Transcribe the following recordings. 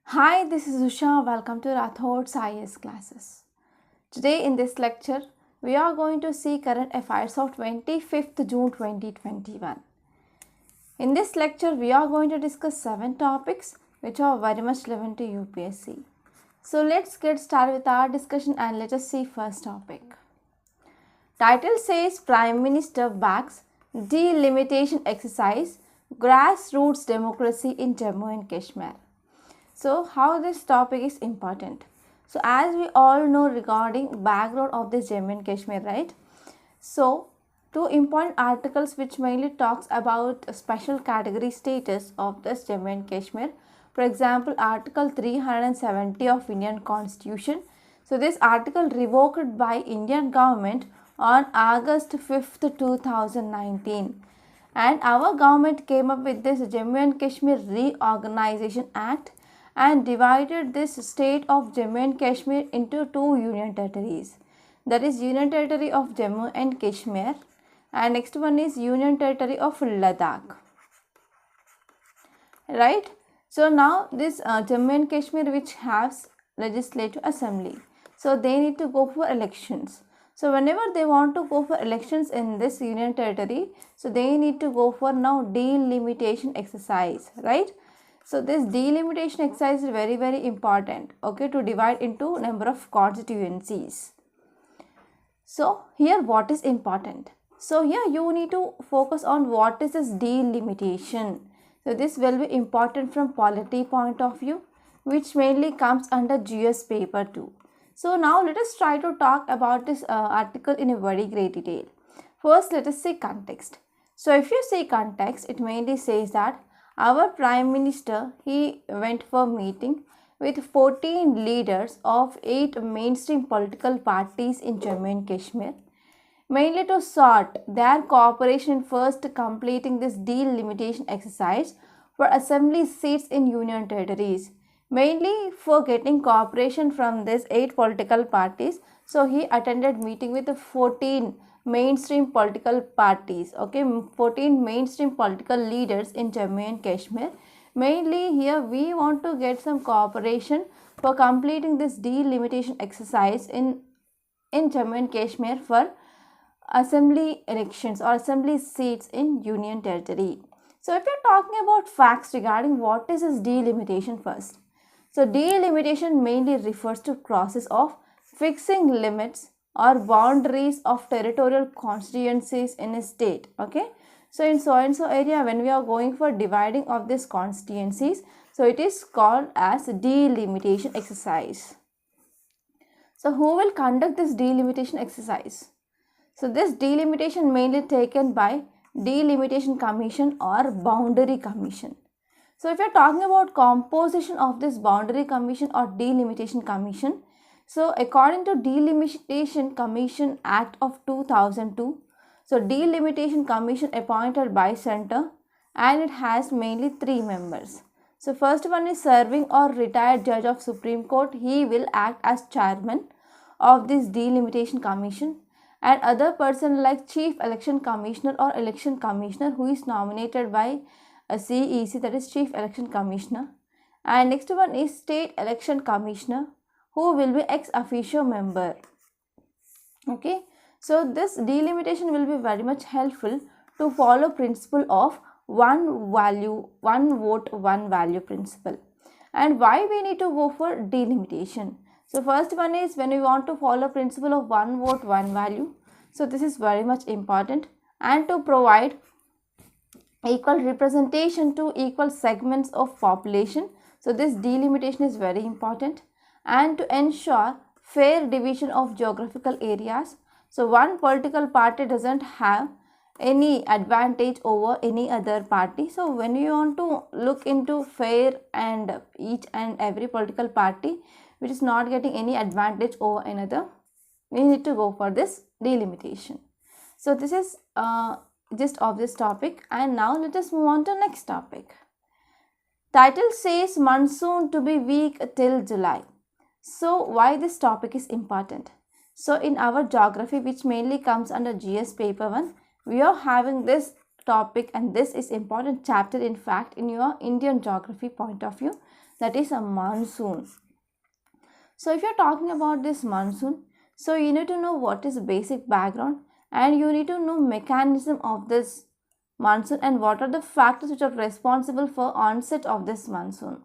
Hi, this is Usha. Welcome to Rathod's IAS classes. Today in this lecture, we are going to see current affairs of 25th June 2021. In this lecture, we are going to discuss 7 topics which are very much relevant to UPSC. So let's get started with our discussion and let us see first topic. Title says Prime Minister backs delimitation exercise, grassroots democracy in Jammu and Kashmir. So how this topic is important. So as we all know regarding background of this Jammu and Kashmir, right? So two important articles which mainly talks about a special category status of this Jammu and Kashmir. For example, Article 370 of Indian Constitution. So this article revoked by Indian government on August 5th, 2019. And our government came up with this Jammu and Kashmir Reorganization Act and divided this state of Jammu and Kashmir into two union territories. That is Union Territory of Jammu and Kashmir and next one is Union Territory of Ladakh. Right? So now this Jammu and Kashmir which has legislative assembly. So they need to go for elections. So whenever they want to go for elections in this union territory, so they need to go for now delimitation exercise, right? So this delimitation exercise is very important, okay, to divide into number of constituencies. So here what is important? So here you need to focus on what is this delimitation. So this will be important from polity point of view, which mainly comes under GS paper 2. So now let us try to talk about this article in a very great detail. First let us see context. So if you see context, it mainly says that our Prime Minister, he went for meeting with 14 leaders of 8 mainstream political parties in Jammu and Kashmir, mainly to sort their cooperation in first completing this delimitation exercise for assembly seats in union territories, mainly for getting cooperation from these 8 political parties. So he attended meeting with the 14 mainstream political parties, okay, 14 mainstream political leaders in Jammu and Kashmir. Mainly here we want to get some cooperation for completing this delimitation exercise in Jammu and Kashmir for assembly elections or assembly seats in union territory. So if you're talking about facts regarding what is this delimitation first. So delimitation mainly refers to process of fixing limits or boundaries of territorial constituencies in a state, okay. So in so and so area, when we are going for dividing of these constituencies, so it is called as delimitation exercise. So who will conduct this delimitation exercise? So this delimitation mainly taken by delimitation commission or boundary commission. So if you are talking about composition of this boundary commission or delimitation commission, so according to Delimitation Commission Act of 2002, so delimitation commission appointed by center and it has mainly 3 members. So first one is serving or retired judge of Supreme Court. He will act as chairman of this delimitation commission, and other person like chief election commissioner or election commissioner who is nominated by a CEC, that is chief election commissioner. And next one is state election commissioner who will be ex officio member, okay. So this delimitation will be very much helpful to follow principle of one value, one vote, one value principle. And why we need to go for delimitation? So first one is when we want to follow principle of one vote, one value. So this is very much important, and to provide equal representation to equal segments of population. So this delimitation is very important, and to ensure fair division of geographical areas. So one political party doesn't have any advantage over any other party. So when you want to look into fair and each and every political party which is not getting any advantage over another, we need to go for this delimitation. So this is gist of this topic, and now let us move on to next topic. Title says monsoon to be weak till July. So why this topic is important? So in our geography, which mainly comes under GS paper 1, we are having this topic, and this is important chapter in fact in your Indian geography point of view. that is a monsoon. So if you're talking about this monsoon, so you need to know what is basic background, and you need to know mechanism of this monsoon and what are the factors which are responsible for onset of this monsoon.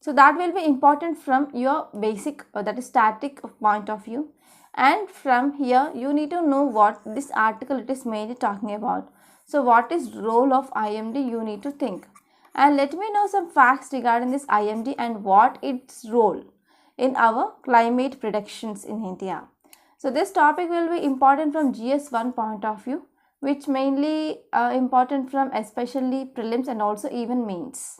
So that will be important from your basic that is static point of view, and from here you need to know what this article it is mainly talking about. So what is role of IMD you need to think, and let me know some facts regarding this IMD and what its role in our climate predictions in India. So this topic will be important from GS1 point of view, which mainly important from especially prelims and also even mains.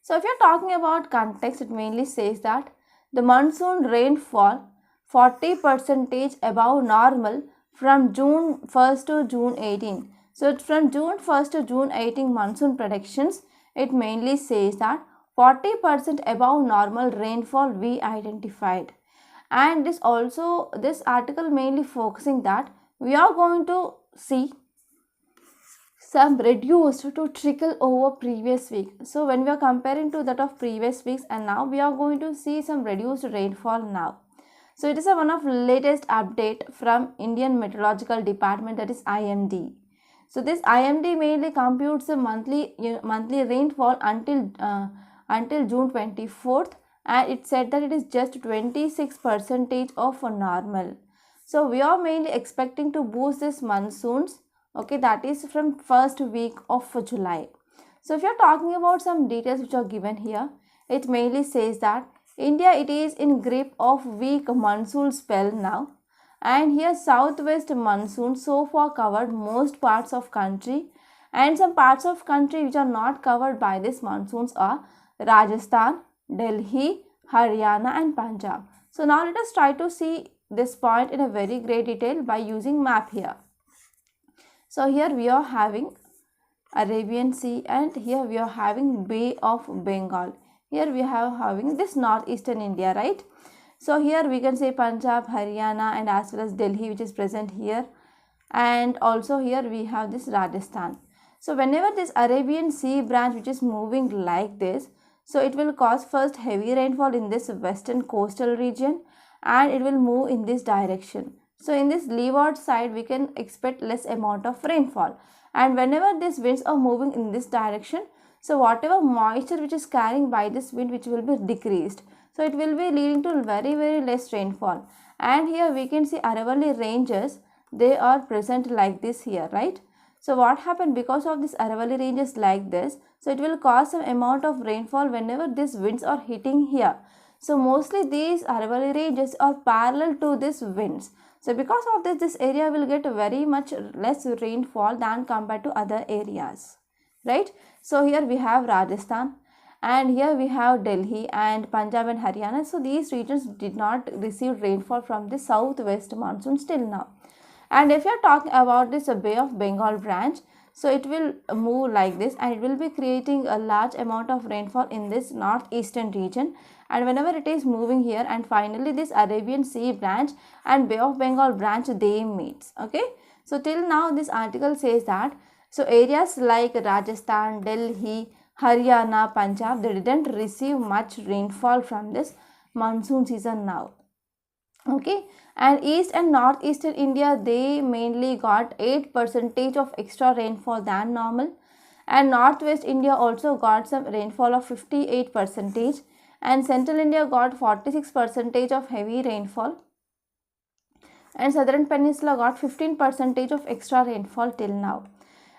So if you're talking about context, it mainly says that the monsoon rainfall 40% above normal from June 1st to June 18. So from June 1st to June 18 monsoon predictions, it mainly says that 40% above normal rainfall we identified. And this article mainly focusing that we are going to see some reduced to trickle over previous week. So when we are comparing to that of previous weeks, and now we are going to see some reduced rainfall now. So it is one of latest update from Indian Meteorological Department, that is IMD. So this IMD mainly computes the monthly rainfall until June 24th, and it said that it is just 26% of normal. So we are mainly expecting to boost this monsoons, okay, that is from first week of July. So if you are talking about some details which are given here, it mainly says that India it is in grip of weak monsoon spell now, and here southwest monsoon so far covered most parts of country, and some parts of country which are not covered by this monsoons are Rajasthan, Delhi, Haryana and Punjab. So now let us try to see this point in a very great detail by using map here. So here we are having Arabian Sea, and here we are having Bay of Bengal. Here we are having this northeastern India, right? So here we can say Punjab, Haryana and as well as Delhi, which is present here, and also here we have this Rajasthan. So whenever this Arabian Sea branch which is moving like this, so it will cause first heavy rainfall in this western coastal region, and it will move in this direction. So in this leeward side we can expect less amount of rainfall, and whenever these winds are moving in this direction, so whatever moisture which is carrying by this wind which will be decreased, so it will be leading to very less rainfall. And here we can see Aravalli ranges, they are present like this here, right? So what happened because of this Aravalli ranges like this, so it will cause some amount of rainfall whenever these winds are hitting here. So mostly these Aravalli ranges are parallel to these winds. So because of this area will get very much less rainfall than compared to other areas, right? So here we have Rajasthan, and here we have Delhi and Punjab and Haryana. So these regions did not receive rainfall from the southwest monsoon till now. And if you are talking about this Bay of Bengal branch, so it will move like this, and it will be creating a large amount of rainfall in this northeastern region. And whenever it is moving here, and finally this Arabian Sea branch and Bay of Bengal branch, they meets, okay. So till now this article says that so areas like Rajasthan, Delhi, Haryana, Punjab, they didn't receive much rainfall from this monsoon season now, okay. And east and northeastern India, they mainly got 8% of extra rainfall than normal, and northwest India also got some rainfall of 58%, and central India got 46% of heavy rainfall, and southern peninsula got 15% of extra rainfall till now.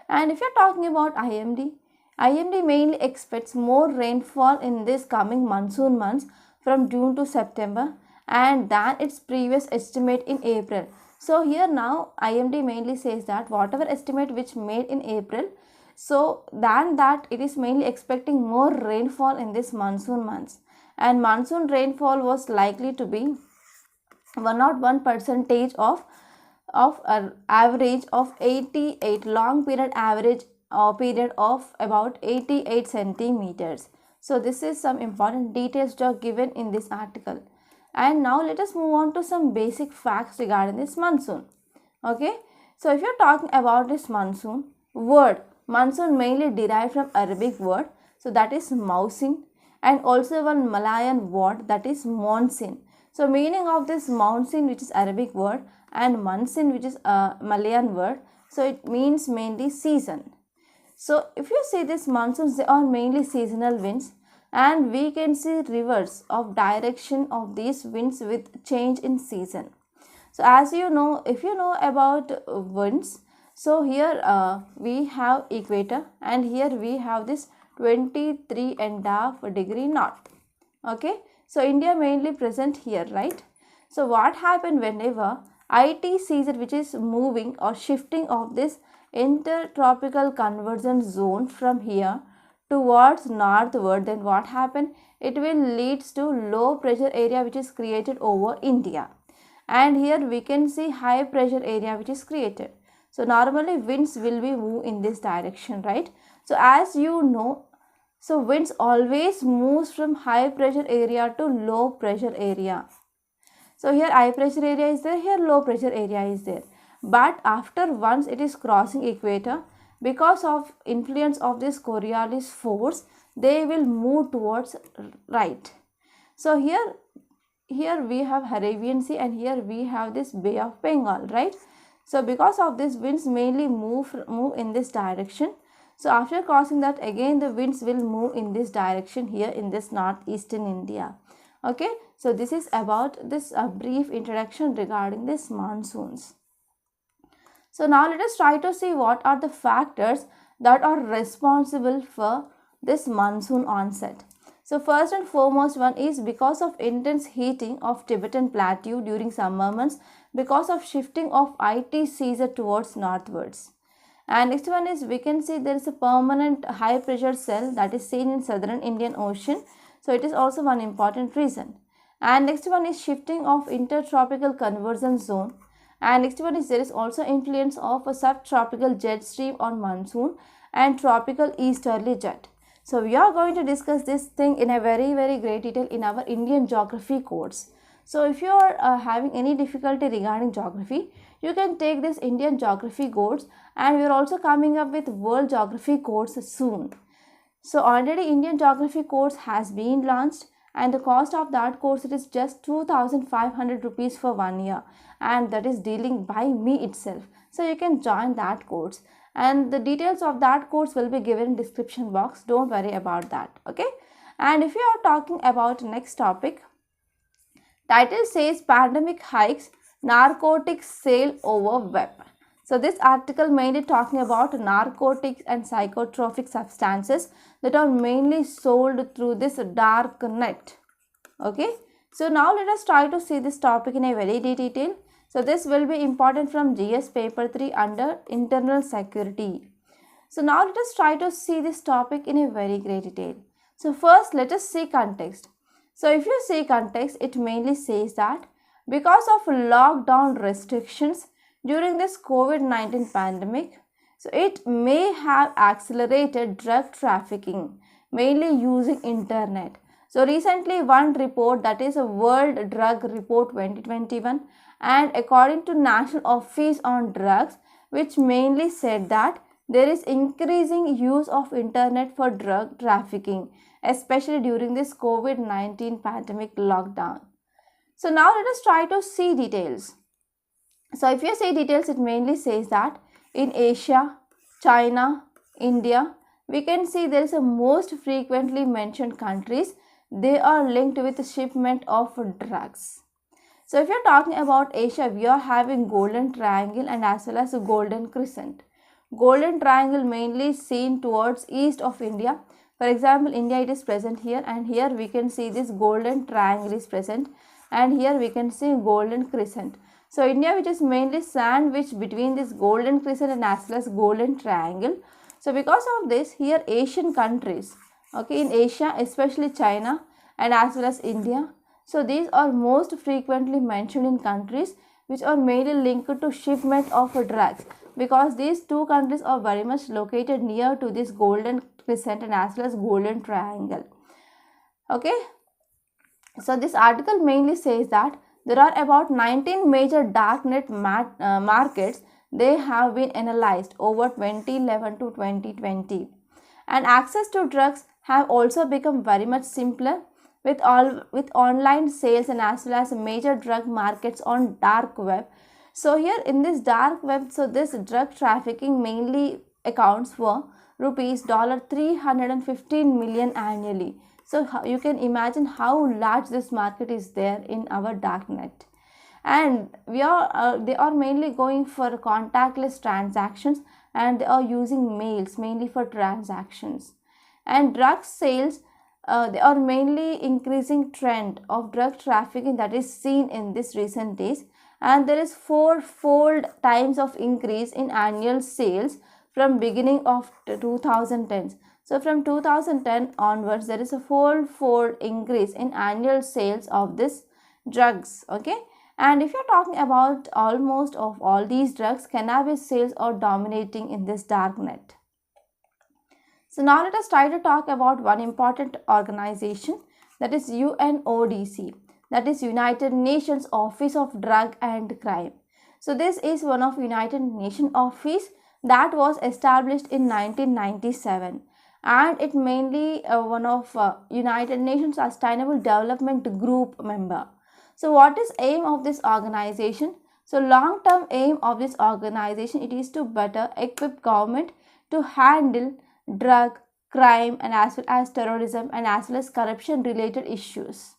And if you're talking about IMD mainly expects more rainfall in this coming monsoon months from June to September, and than its previous estimate in April. So here now IMD mainly says that whatever estimate which made in April, so than that it is mainly expecting more rainfall in this monsoon months, and monsoon rainfall was likely to be 101% of an average of 88 long period average period of about 88 centimeters. So this is some important details that are given in this article. And now let us move on to some basic facts regarding this monsoon, okay. So if you are talking about this monsoon, word monsoon mainly derived from Arabic word so that is Mausin, and also one Malayan word, that is monsoon. So meaning of this monsoon, which is Arabic word, and monsoon, which is a Malayan word, so it means mainly season. So if you see this monsoons, they are mainly seasonal winds, and we can see reverse of direction of these winds with change in season. So as you know, if you know about winds, so here we have equator, and here we have this 23.5 degree north. Okay, so India mainly present here, right? So what happened whenever IT season, which is moving or shifting of this intertropical convergence zone from here towards northward, then what happened? It will leads to low pressure area which is created over India, and here we can see high pressure area which is created. So normally winds will be move in this direction, right? So as you know, so winds always moves from high pressure area to low pressure area. So here high pressure area is there, here low pressure area is there. But after once it is crossing equator, because of influence of this Coriolis force, they will move towards right. So here we have Arabian Sea, and here we have this Bay of Bengal, right? So because of this, winds mainly move in this direction. So after crossing that, again the winds will move in this direction here in this northeastern India. Okay, so this is about this brief introduction regarding this monsoons. So now let us try to see what are the factors that are responsible for this monsoon onset. So first and foremost one is because of intense heating of Tibetan plateau during summer months, because of shifting of IT season towards northwards. And next one is we can see there is a permanent high pressure cell that is seen in southern Indian Ocean. So it is also one important reason. And next one is shifting of intertropical convergence zone. And next one is there is also influence of a subtropical jet stream on monsoon and tropical easterly jet. So we are going to discuss this thing in a very great detail in our Indian geography course. So if you are having any difficulty regarding geography, you can take this Indian geography course, and we are also coming up with world geography course soon. So already Indian geography course has been launched, and the cost of that course it is just 2,500 rupees for 1 year, and that is dealing by me itself. So you can join that course, and the details of that course will be given in description box. Don't worry about that. Okay, and if you are talking about next topic, title says pandemic hikes, narcotics sale over web. So this article mainly talking about narcotics and psychotropic substances that are mainly sold through this dark net. Okay, so now let us try to see this topic in a very detail. So this will be important from GS paper 3 under internal security. So now let us try to see this topic in a very great detail. So first let us see context. So if you see context, it mainly says that because of lockdown restrictions during this COVID-19 pandemic, so it may have accelerated drug trafficking, mainly using internet. So recently one report, that is a World Drug Report 2021, and according to National Office on Drugs, which mainly said that there is increasing use of internet for drug trafficking, especially during this COVID-19 pandemic lockdown. So now let us try to see details. So if you see details, it mainly says that in Asia, China, India, we can see there is a most frequently mentioned countries. They are linked with shipment of drugs. So if you are talking about Asia, we are having Golden Triangle and as well as Golden Crescent. Golden Triangle mainly seen towards east of India. For example, India it is present here, and here we can see this Golden Triangle is present, and here we can see Golden Crescent. So India, which is mainly sandwiched between this Golden Crescent and as well as Golden Triangle. So because of this, here Asian countries, okay, in Asia, especially China and as well as India, so these are most frequently mentioned in countries which are mainly linked to shipment of drugs, because these two countries are very much located near to this Golden Crescent and as well as Golden Triangle. Okay, so this article mainly says that there are about 19 major darknet markets. They have been analyzed over 2011 to 2020. And access to drugs have also become very much simpler with online sales and as well as major drug markets on dark web. So here in this dark web, so this drug trafficking mainly accounts for rupees $315 million annually. So you can imagine how large this market is there in our darknet. And they are mainly going for contactless transactions, and they are using mails mainly for transactions. And drug sales, they are mainly increasing trend of drug trafficking that is seen in this recent days, and there is fourfold times of increase in annual sales from beginning of 2010s. So from 2010 onwards, there is a fourfold increase in annual sales of this drugs. Okay. And if you're talking about almost of all these drugs, cannabis sales are dominating in this dark net. So now let us try to talk about one important organization, that is UNODC, that is United Nations Office of Drug and Crime. So this is one of United Nations office that was established in 1997, and it mainly one of United Nations Sustainable Development Group member. So what is aim of this organization? So long term aim of this organization, it is to better equip government to handle drug, crime, and as well as terrorism and as well as corruption related issues.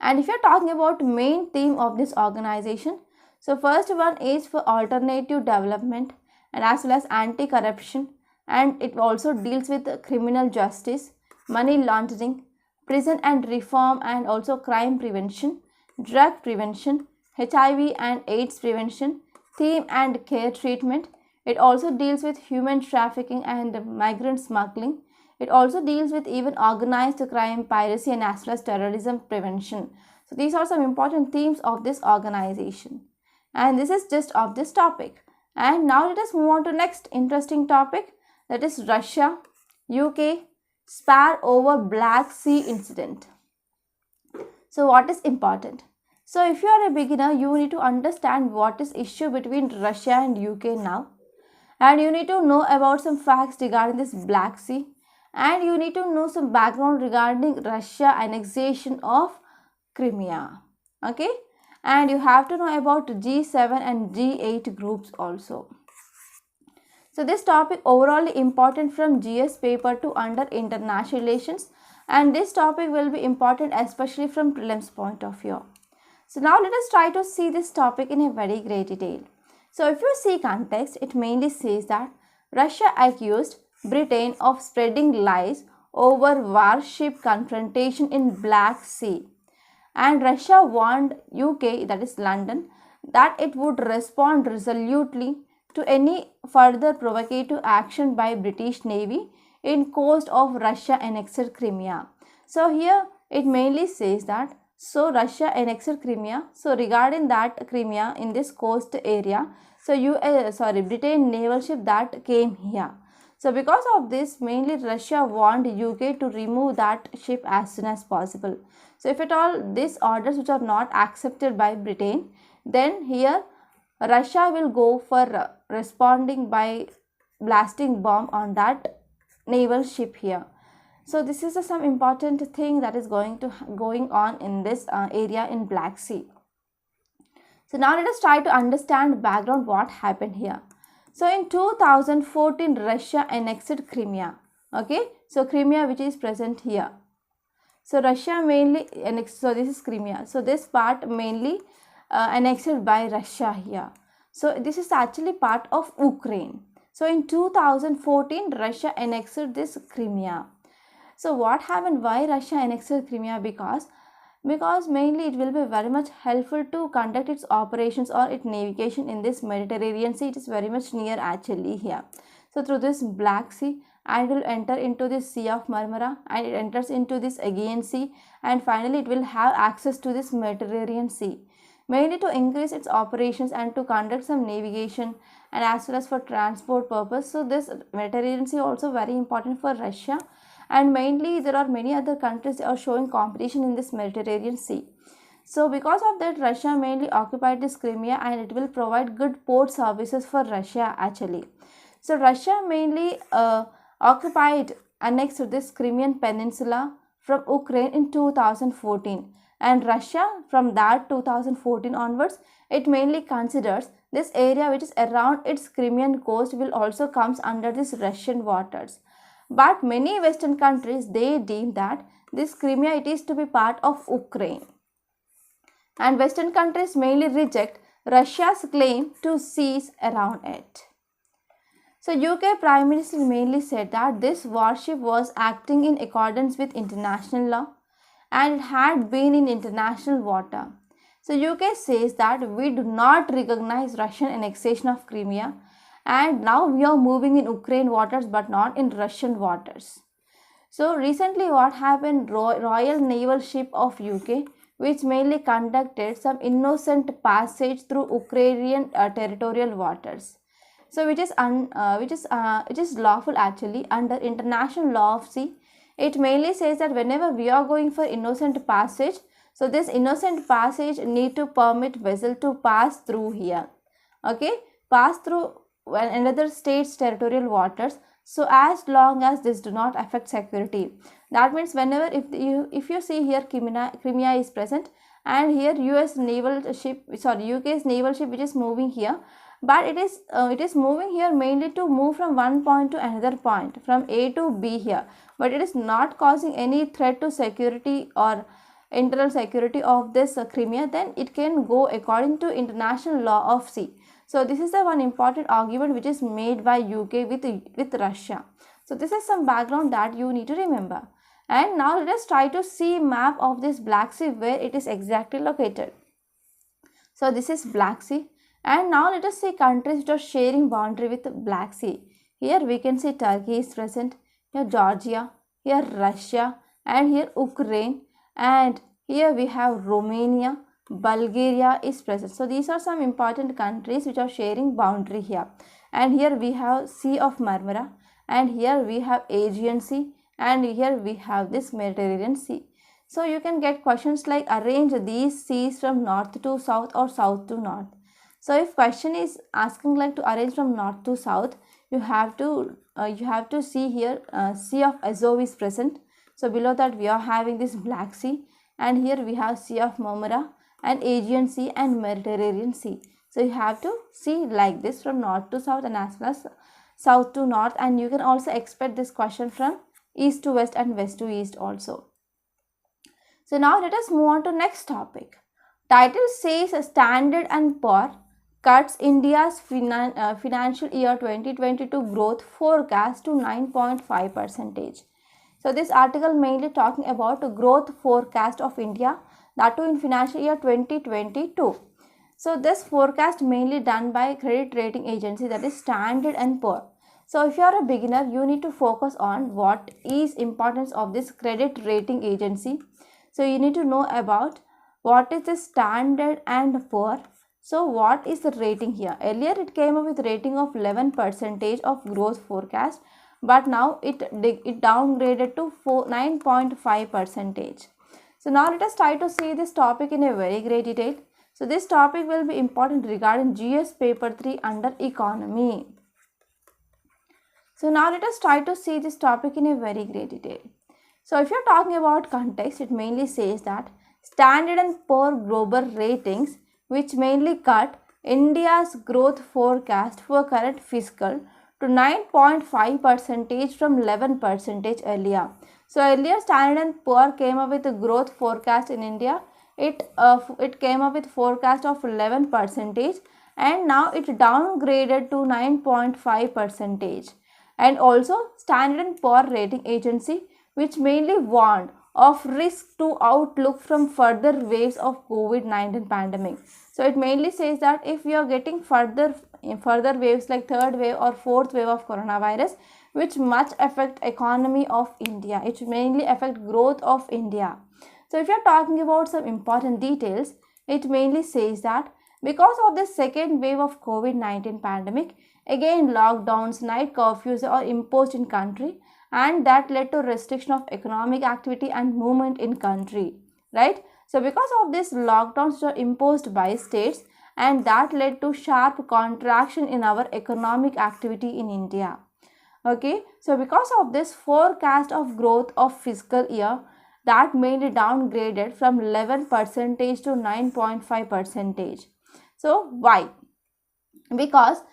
And if you're talking about main theme of this organization, so first one is for alternative development and as well as anti-corruption, and it also deals with criminal justice, money laundering, prison and reform, and also crime prevention, drug prevention, HIV and AIDS prevention, theme and care treatment. It also deals with human trafficking and migrant smuggling. It also deals with even organized crime, piracy, and as well as terrorism prevention. So these are some important themes of this organization. And this is just of this topic. And now let us move on to next interesting topic, that is Russia, UK, spar over Black Sea incident. So what is important? So if you are a beginner, you need to understand what is issue between Russia and UK now. And you need to know about some facts regarding this Black Sea. And you need to know some background regarding Russia annexation of Crimea. Okay. And you have to know about G7 and G8 groups also. So this topic overall important from GS paper to under international relations, and this topic will be important especially from prelims point of view. So now let us try to see this topic in a very great detail. So if you see context, it mainly says that Russia accused Britain of spreading lies over warship confrontation in Black Sea, and Russia warned UK, that is London, that it would respond resolutely to any further provocative action by British Navy in coast of Russia annexed Crimea. So here it mainly says that Russia annexed Crimea. So regarding that Crimea in this coast area, so Britain naval ship that came here. So because of this, mainly Russia warned UK to remove that ship as soon as possible. So if at all these orders which are not accepted by Britain, then here Russia will go for responding by blasting bomb on that naval ship here. So this is some important thing that is going on in this area in Black Sea. So now let us try to understand background what happened here. So in 2014, Russia annexed Crimea. Okay, so Crimea which is present here. So Russia mainly annexed, so this is Crimea. So this part mainly annexed by Russia here. So this is actually part of Ukraine. So in 2014, Russia annexed this Crimea. So what happened? Why Russia annexed Crimea? Because mainly it will be very much helpful to conduct its operations or its navigation in this Mediterranean Sea. It is very much near actually here. So through this Black Sea, and it will enter into this Sea of Marmara, and it enters into this Aegean Sea, and finally it will have access to this Mediterranean Sea, mainly to increase its operations and to conduct some navigation and as well as for transport purpose. So this Mediterranean Sea also very important for Russia, and mainly there are many other countries that are showing competition in this Mediterranean Sea. So because of that, Russia mainly occupied this Crimea, and it will provide good port services for Russia actually. So Russia mainly occupied, annexed this Crimean Peninsula from Ukraine in 2014, and Russia from that 2014 onwards, it mainly considers this area which is around its Crimean coast will also comes under this Russian waters. But many Western countries, they deem that this Crimea it is to be part of Ukraine, and Western countries mainly reject Russia's claim to seas around it. So UK Prime Minister mainly said that this warship was acting in accordance with international law and it had been in international water. So UK says that we do not recognize Russian annexation of Crimea, and now we are moving in Ukraine waters but not in Russian waters. So recently what happened, Royal Naval Ship of UK, which mainly conducted some innocent passage through Ukrainian territorial waters. So it is lawful actually under international law of sea. It mainly says that whenever we are going for innocent passage, so this innocent passage need to permit vessel to pass through here. Okay, pass through another state's territorial waters, so as long as this do not affect security. That means whenever if you see here Crimea is present, and here UK's naval ship which is moving here, but it is moving here mainly to move from one point to another point, from A to B here, but it is not causing any threat to security or internal security of this Crimea, then it can go according to international law of sea. So this is the one important argument which is made by UK with Russia. So this is some background that you need to remember. And now let us try to see map of this Black Sea where it is exactly located. So this is Black Sea. And now let us see countries which are sharing boundary with Black Sea. Here we can see Turkey is present, here Georgia, here Russia, and here Ukraine, and here we have Romania, Bulgaria is present. So these are some important countries which are sharing boundary here. And here we have Sea of Marmara, and here we have Aegean Sea, and here we have this Mediterranean Sea. So you can get questions like arrange these seas from north to south or south to north. So if question is asking like to arrange from north to south, you have to see here Sea of Azov is present. So below that we are having this Black Sea, and here we have Sea of Marmara and Aegean Sea and Mediterranean Sea. So you have to see like this from north to south and as well as south to north, and you can also expect this question from east to west and west to east also. So now let us move on to next topic. Title says Standard and Poor cuts India's financial year 2022 growth forecast to 9.5%. So this article mainly talking about growth forecast of India, that too in financial year 2022. So this forecast mainly done by credit rating agency, that is Standard and Poor. So if you are a beginner, you need to focus on what is importance of this credit rating agency. So you need to know about what is the Standard and Poor. So what is the rating here? Earlier it came up with rating of 11% of growth forecast, but now it downgraded to 9.5%. So now let us try to see this topic in a very great detail. So this topic will be important regarding GS paper 3 under economy. So now let us try to see this topic in a very great detail. So if you are talking about context, it mainly says that Standard and Poor Global Ratings, which mainly cut India's growth forecast for current fiscal to 9.5% from 11% earlier. So earlier Standard and Poor came up with a growth forecast in India. It came up with forecast of 11%, and now it downgraded to 9.5%. And also Standard and Poor rating agency, which mainly warned of risk to outlook from further waves of COVID-19 pandemic. So it mainly says that if we are getting further waves like third wave or fourth wave of coronavirus, which much affect economy of India, it mainly affect growth of India. So if you are talking about some important details, it mainly says that because of the second wave of COVID-19 pandemic, again lockdowns, night curfews are imposed in country, and that led to restriction of economic activity and movement in country, right? So because of this, lockdowns were imposed by states, and that led to sharp contraction in our economic activity in India. Okay, so because of this forecast of growth of fiscal year, that made it downgraded from 11% to 9.5%. So why? Because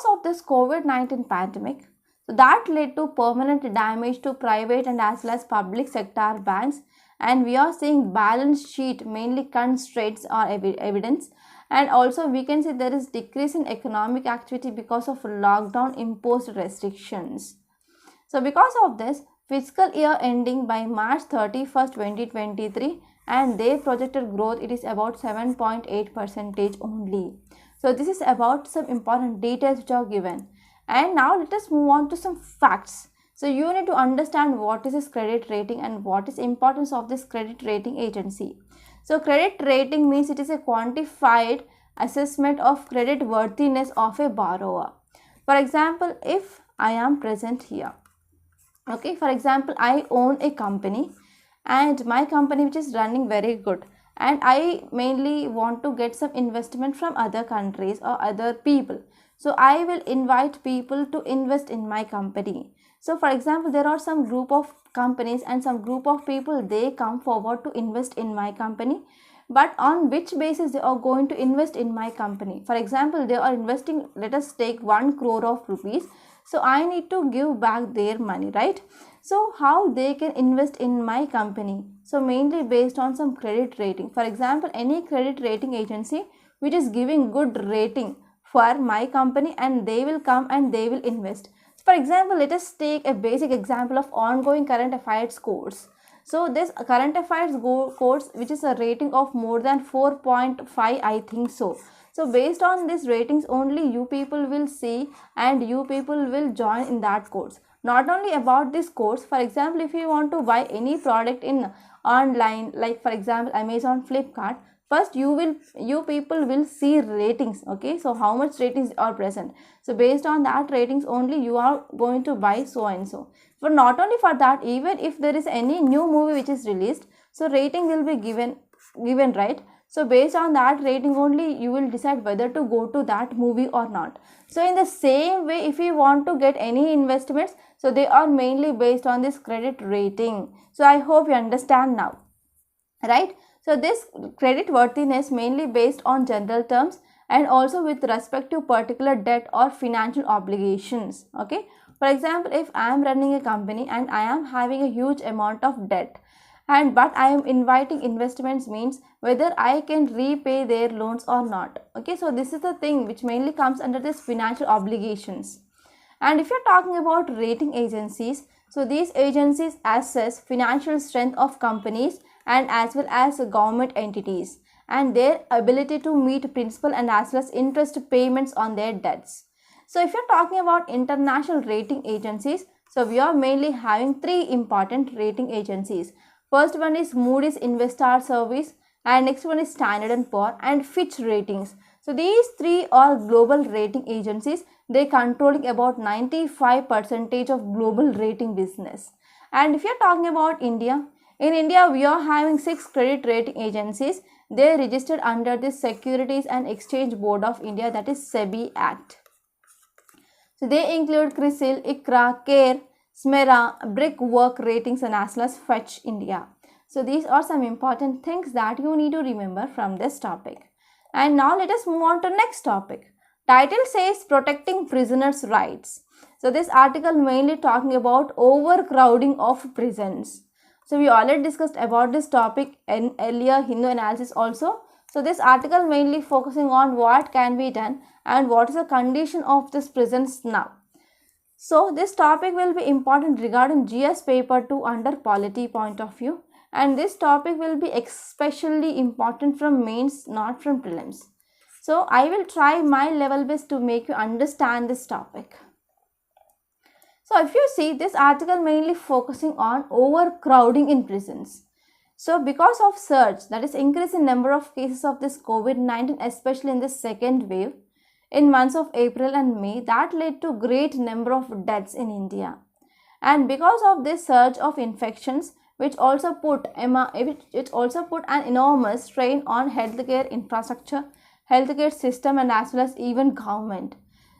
of this COVID-19 pandemic, so that led to permanent damage to private and as well as public sector banks, and we are seeing balance sheet mainly constraints or evidence, and also we can see there is decrease in economic activity because of lockdown imposed restrictions. So because of this, fiscal year ending by March 31st, 2023, and they projected growth, it is about 7.8% only. So this is about some important details which are given. And now let us move on to some facts. So you need to understand what is this credit rating and what is importance of this credit rating agency. So credit rating means it is a quantified assessment of credit worthiness of a borrower. For example, if I am present here, okay, for example, I own a company and my company which is running very good, and I mainly want to get some investment from other countries or other people. So I will invite people to invest in my company. So for example, there are some group of companies and some group of people, they come forward to invest in my company, but on which basis they are going to invest in my company? For example, they are investing, let us take 1 crore of rupees, so I need to give back their money, right? So how they can invest in my company? So mainly based on some credit rating. For example, any credit rating agency which is giving good rating for my company, and they will come and they will invest. For example, let us take a basic example of ongoing current affairs course. So this current affairs course which is a rating of more than 4.5, I think so. So based on these ratings only you people will see and you people will join in that course. Not only about this course, for example, if you want to buy any product in online, like for example Amazon, Flipkart, first you people will see ratings. Okay, so how much ratings are present, so based on that ratings only you are going to buy so and so. But not only for that, even if there is any new movie which is released, so rating will be given, right? So based on that rating only you will decide whether to go to that movie or not. So in the same way, if you want to get any investments, so they are mainly based on this credit rating. So I hope you understand now, right? So this credit worthiness mainly based on general terms and also with respect to particular debt or financial obligations. Okay, for example, if I am running a company and I am having a huge amount of debt, and but I am inviting investments, means whether I can repay their loans or not. Okay, so this is the thing which mainly comes under this financial obligations. And if you're talking about rating agencies, so these agencies assess financial strength of companies and as well as government entities and their ability to meet principal and as well as interest payments on their debts. So if you're talking about international rating agencies, so we are mainly having 3 important rating agencies. First one is Moody's Investor Service, and next one is Standard & Poor and Fitch Ratings. So these 3 are global rating agencies. They controlling about 95% of global rating business. And if you're talking about India, in India we are having 6 credit rating agencies. They are registered under the Securities and Exchange Board of India, that is SEBI Act. So they include CRISIL, ICRA, CARE, SMERA, Brickwork Ratings and as well as Fetch India. So these are some important things that you need to remember from this topic. And now let us move on to next topic. Title says protecting prisoners' rights. So this article mainly talking about overcrowding of prisons. So we already discussed about this topic in earlier Hindu analysis also. So this article mainly focusing on what can be done and what is the condition of this prisons now. So this topic will be important regarding GS paper 2 under polity point of view, and this topic will be especially important from mains, not from prelims. So I will try my level best to make you understand this topic. So if you see, this article mainly focusing on overcrowding in prisons. So because of surge, that is increase in number of cases of this COVID-19, especially in this second wave, in months of April and May, that led to great number of deaths in India. And because of this surge of infections, which also put an enormous strain on healthcare infrastructure, healthcare system and as well as even government.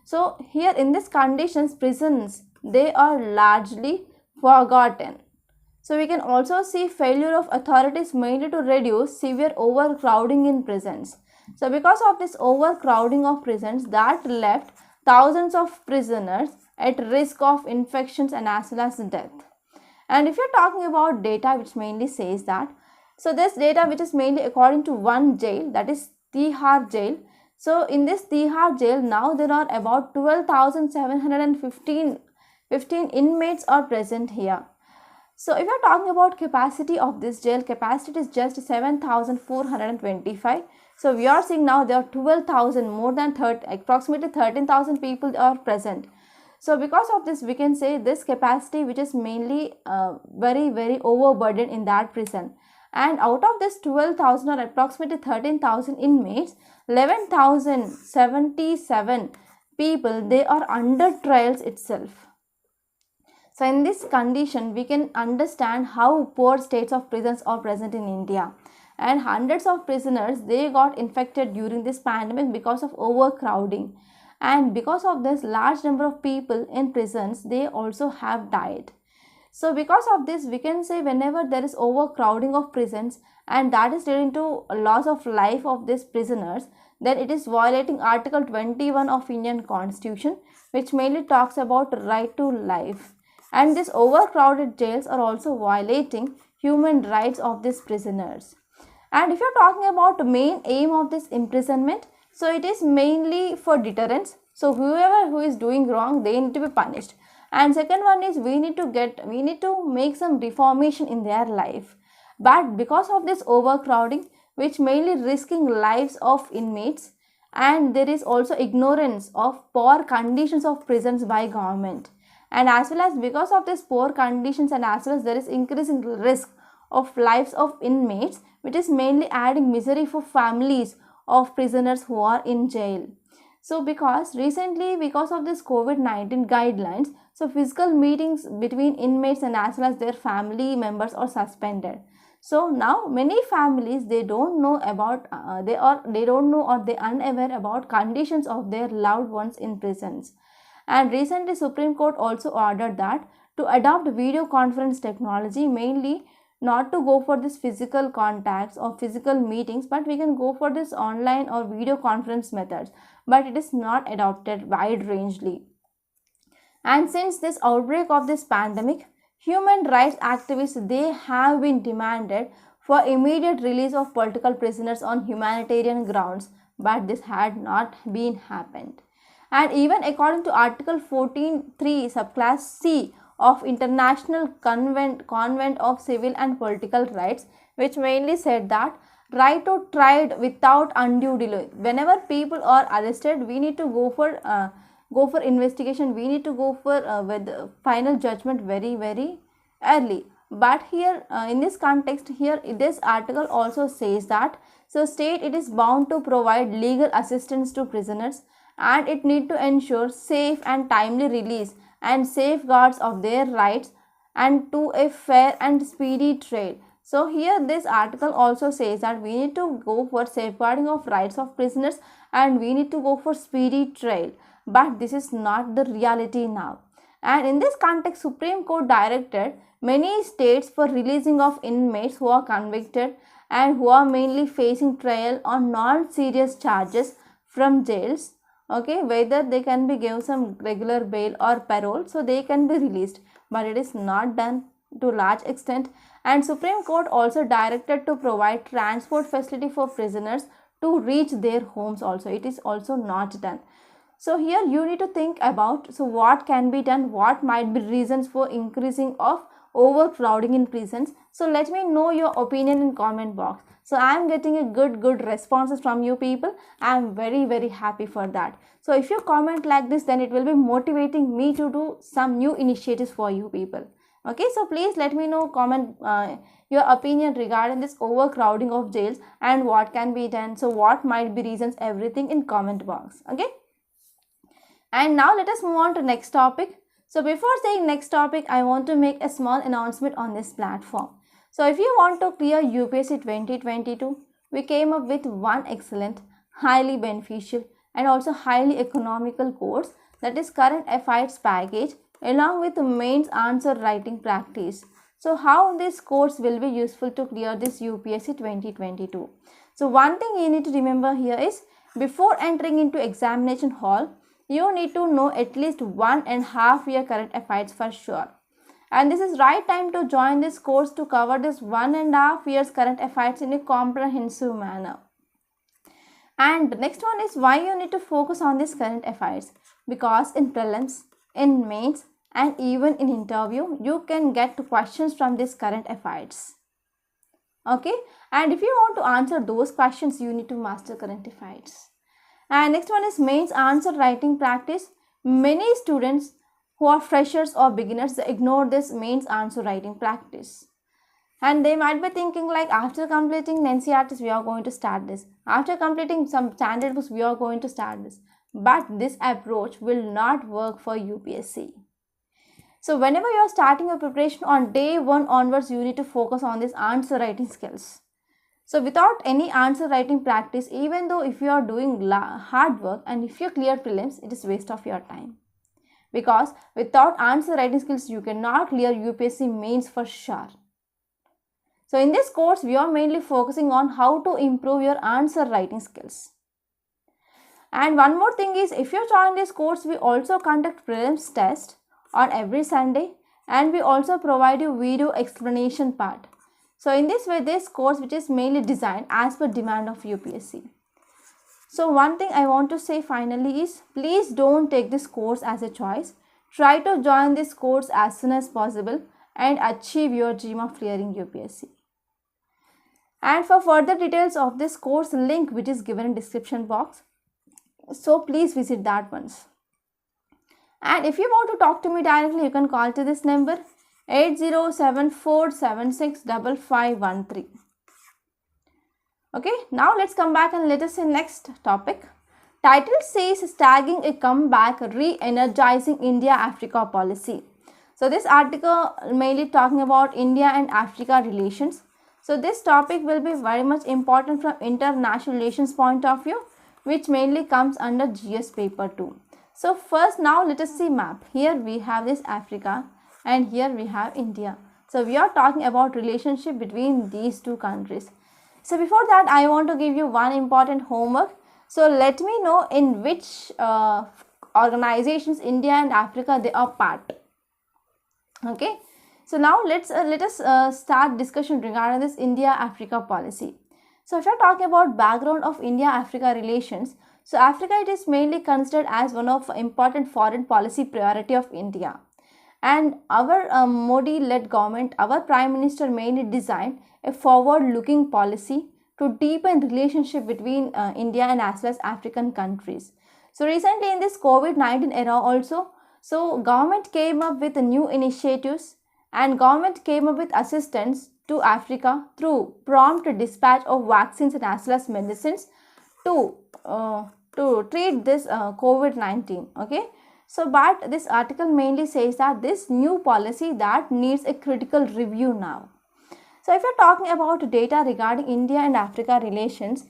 So here in these conditions, prisons they are largely forgotten. So we can also see failure of authorities mainly to reduce severe overcrowding in prisons. So because of this overcrowding of prisons, that left thousands of prisoners at risk of infections and as well as death. And if you're talking about data which mainly says that, so this data which is mainly according to one jail, that is Tihar jail. So in this Tihar jail now there are about 12,715 inmates are present here. So if you're talking about capacity of this jail, capacity is just 7,425. So we are seeing now there are 12,000, more than approximately 13,000 people are present. So because of this, we can say this capacity which is mainly very overburdened in that prison. And out of this 12,000 or approximately 13,000 inmates, 11,077 people, they are under trials itself. So in this condition, we can understand how poor states of prisons are present in India. And hundreds of prisoners, they got infected during this pandemic because of overcrowding. And because of this, large number of people in prisons, they also have died. So because of this, we can say whenever there is overcrowding of prisons and that is leading to a loss of life of these prisoners, then it is violating Article 21 of Indian Constitution, which mainly talks about right to life. And these overcrowded jails are also violating human rights of these prisoners. And if you're talking about the main aim of this imprisonment, so it is mainly for deterrence. So whoever who is doing wrong, they need to be punished. And second one is we need to make some reformation in their life. But because of this overcrowding, which mainly risking lives of inmates, and there is also ignorance of poor conditions of prisons by government. And as well as because of this poor conditions and as well as there is increasing risk of lives of inmates, which is mainly adding misery for families of prisoners who are in jail. So because recently because of this COVID-19 guidelines, so physical meetings between inmates and as well as their family members are suspended. So now many families, they don't know about they don't know or they unaware about conditions of their loved ones in prisons. And recently Supreme Court also ordered that to adopt video conference technology, mainly not to go for this physical contacts or physical meetings, but we can go for this online or video conference methods, but it is not adopted wide rangely. And since this outbreak of this pandemic, human rights activists, they have been demanded for immediate release of political prisoners on humanitarian grounds, but this had not been happened. And even according to Article 14.3 subclass C of International Convent of Civil and Political Rights, which mainly said that right to trial without undue delay. Whenever people are arrested, we need to go for investigation. We need to go for with final judgment very early. But here in this context, here this article also says that so state it is bound to provide legal assistance to prisoners, and it need to ensure safe and timely release and safeguards of their rights and to a fair and speedy trial. So here this article also says that we need to go for safeguarding of rights of prisoners and we need to go for speedy trial. But this is not the reality now. And in this context, Supreme Court directed many states for releasing of inmates who are convicted and who are mainly facing trial on non-serious charges from jails. Okay, whether they can be given some regular bail or parole, so they can be released, but it is not done to large extent. And Supreme Court also directed to provide transport facility for prisoners to reach their homes also. It is also not done. So here you need to think about so what can be done, what might be reasons for increasing of overcrowding in prisons. So let me know your opinion in comment box. So I am getting a good responses from you people. I am very happy for that. So if you comment like this, then it will be motivating me to do some new initiatives for you people. Okay, so please let me know comment your opinion regarding this overcrowding of jails and what can be done. So what might be reasons, everything in comment box. Okay. And now let us move on to next topic. So before saying next topic, I want to make a small announcement on this platform. So if you want to clear UPSC 2022, we came up with one excellent, highly beneficial and also highly economical course, that is Current Affairs package along with mains answer writing practice. So how this course will be useful to clear this UPSC 2022? So one thing you need to remember here is, before entering into examination hall, you need to know at least 1.5 year current affairs for sure. And this is right time to join this course to cover this 1.5 years current affairs in a comprehensive manner. And next one is why you need to focus on this current affairs. Because in prelims, in mains, and even in interview, you can get questions from this current affairs. Okay, and if you want to answer those questions, you need to master current affairs. And next one is mains answer writing practice. Many students who are freshers or beginners, they ignore this mains answer writing practice. And they might be thinking like, after completing NCERTs, we are going to start this. After completing some standard books, we are going to start this. But this approach will not work for UPSC. So whenever you are starting your preparation on day 1 onwards, you need to focus on this answer writing skills. So without any answer writing practice, even though if you are doing hard work and if you clear prelims, it is waste of your time. Because without answer writing skills, you cannot clear UPSC mains for sure. So in this course, we are mainly focusing on how to improve your answer writing skills. And one more thing is, if you join this course, we also conduct prelims test on every Sunday, and we also provide you video explanation part. So in this way, this course which is mainly designed as per demand of UPSC. So one thing I want to say finally is, please don't take this course as a choice. Try to join this course as soon as possible and achieve your dream of clearing UPSC. And for further details of this course, link which is given in description box. So please visit that once. And if you want to talk to me directly, you can call to this number 8074765513. Okay, now let's come back and let us see next topic. Title says Stagging a Comeback, Re-Energizing India-Africa Policy. So this article mainly talking about India and Africa relations. So this topic will be very much important from international relations point of view, which mainly comes under GS paper 2. So first, now let us see map. Here we have this Africa and here we have India. So we are talking about relationship between these two countries. So before that, I want to give you one important homework. So let me know in which organizations India and Africa they are part. Okay. So now let us start discussion regarding this India-Africa policy. So if you are talking about background of India-Africa relations, so Africa, it is mainly considered as one of important foreign policy priority of India. And our Modi-led government, our Prime Minister mainly designed a forward-looking policy to deepen relationship between India and as well as African countries. So recently in this COVID-19 era also, so government came up with new initiatives and government came up with assistance to Africa through prompt dispatch of vaccines and as well as medicines to treat this COVID-19. Okay. So, but this article mainly says that this new policy that needs a critical review now. So, if you're talking about data regarding India and Africa relations,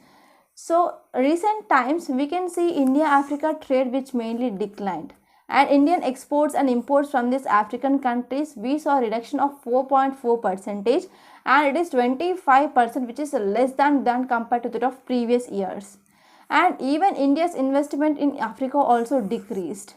so recent times we can see India-Africa trade which mainly declined. And Indian exports and imports from these African countries, we saw a reduction of 4.4% and it is 25%, which is less than compared to that of previous years. And even India's investment in Africa also decreased.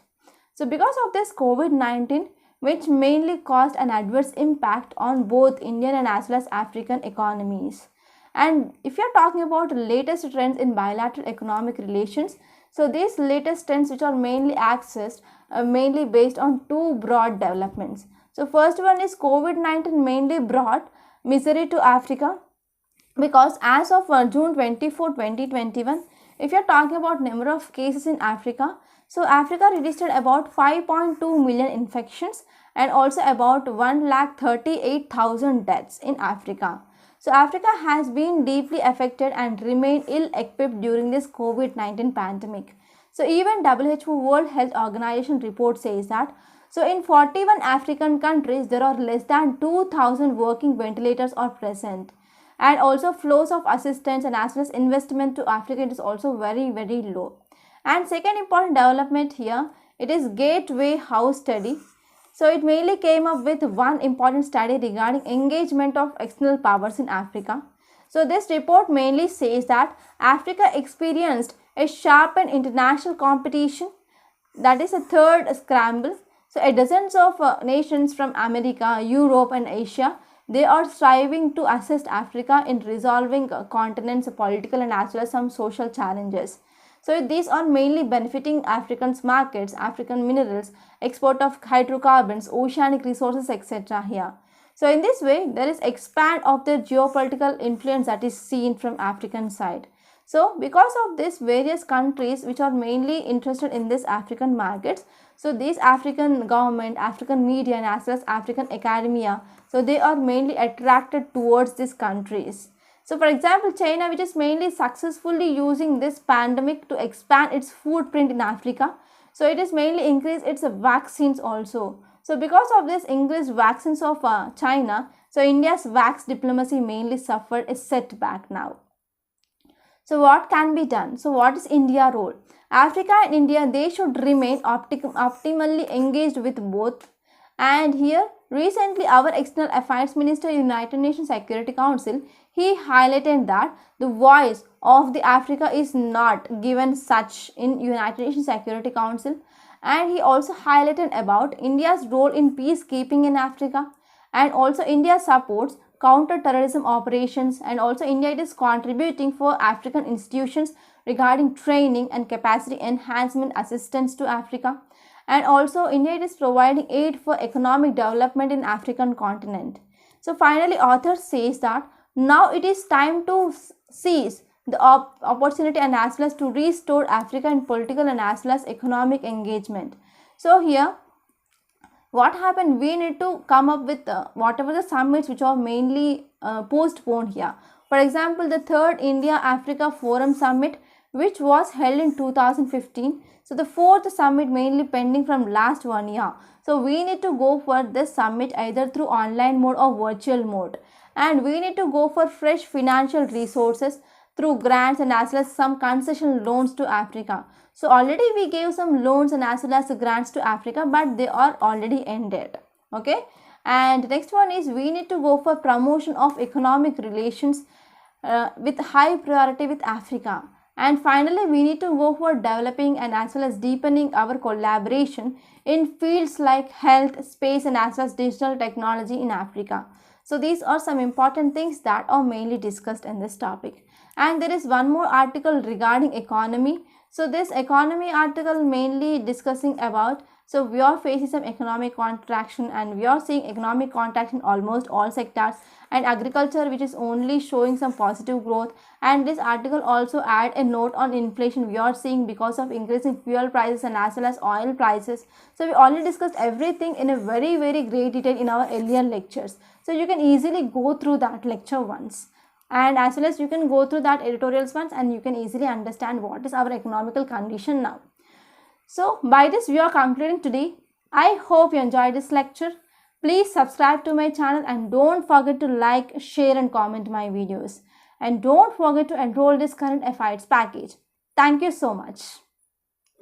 So because of this COVID-19, which mainly caused an adverse impact on both Indian and as well as African economies. And if you are talking about the latest trends in bilateral economic relations, so these latest trends which are mainly accessed mainly based on two broad developments. So first one is COVID-19 mainly brought misery to Africa, because as of June 24, 2021, if you are talking about number of cases in Africa, so Africa registered about 5.2 million infections and also about 1,38,000 deaths in Africa. So Africa has been deeply affected and remained ill-equipped during this COVID-19 pandemic. So even WHO World Health Organization report says that, so in 41 African countries, there are less than 2,000 working ventilators are present. And also flows of assistance and as well as investment to Africa is also very, very low. And second important development here, it is Gateway House study. So it mainly came up with one important study regarding engagement of external powers in Africa. So this report mainly says that Africa experienced a sharpened international competition, that is a third scramble. So a dozens of nations from America, Europe and Asia, they are striving to assist Africa in resolving continent's political and as well as some social challenges. So these are mainly benefiting African's markets, African minerals, export of hydrocarbons, oceanic resources, etc. here. So in this way, there is expand of the geopolitical influence that is seen from African side. So because of this, various countries which are mainly interested in this African markets, so these African government, African media and as well as African academia, so they are mainly attracted towards these countries. So for example, China, which is mainly successfully using this pandemic to expand its footprint in Africa. So it is mainly increased its vaccines also. So because of this increased vaccines of China, so India's vax diplomacy mainly suffered a setback now. So what can be done? So what is India's role? Africa and India, they should remain optimally engaged with both. And here recently our External Affairs Minister, United Nations Security Council, he highlighted that the voice of the Africa is not given such in United Nations Security Council. And he also highlighted about India's role in peacekeeping in Africa, and also India supports counter-terrorism operations, and also India is contributing for African institutions regarding training and capacity enhancement assistance to Africa, and also India is providing aid for economic development in African continent. So finally, author says that now it is time to seize the opportunity and as well as to restore Africa in political and as well as economic engagement. So here what happened, we need to come up with whatever the summits which are mainly postponed here. For example, the third India Africa Forum Summit, which was held in 2015. So the fourth summit mainly pending from last 1 year. So we need to go for this summit either through online mode or virtual mode, and we need to go for fresh financial resources through grants and as well as some concession loans to Africa. So already we gave some loans and as well as grants to Africa, but they are already ended. Okay. And next one is we need to go for promotion of economic relations with high priority with Africa. And finally, we need to go for developing and as well as deepening our collaboration in fields like health, space and as well as digital technology in Africa. So these are some important things that are mainly discussed in this topic. And there is one more article regarding economy. So this economy article mainly discussing about, so we are facing some economic contraction and we are seeing economic contraction in almost all sectors, and agriculture which is only showing some positive growth. And this article also add a note on inflation we are seeing because of increasing fuel prices and as well as oil prices. So we already discussed everything in a very great detail in our earlier lectures. So you can easily go through that lecture once, and as well as you can go through that editorials once, and you can easily understand what is our economical condition now. So by this we are concluding today. I hope you enjoyed this lecture. Please subscribe to my channel and don't forget to like, share and comment my videos. And don't forget to enroll this current affairs package. Thank you so much.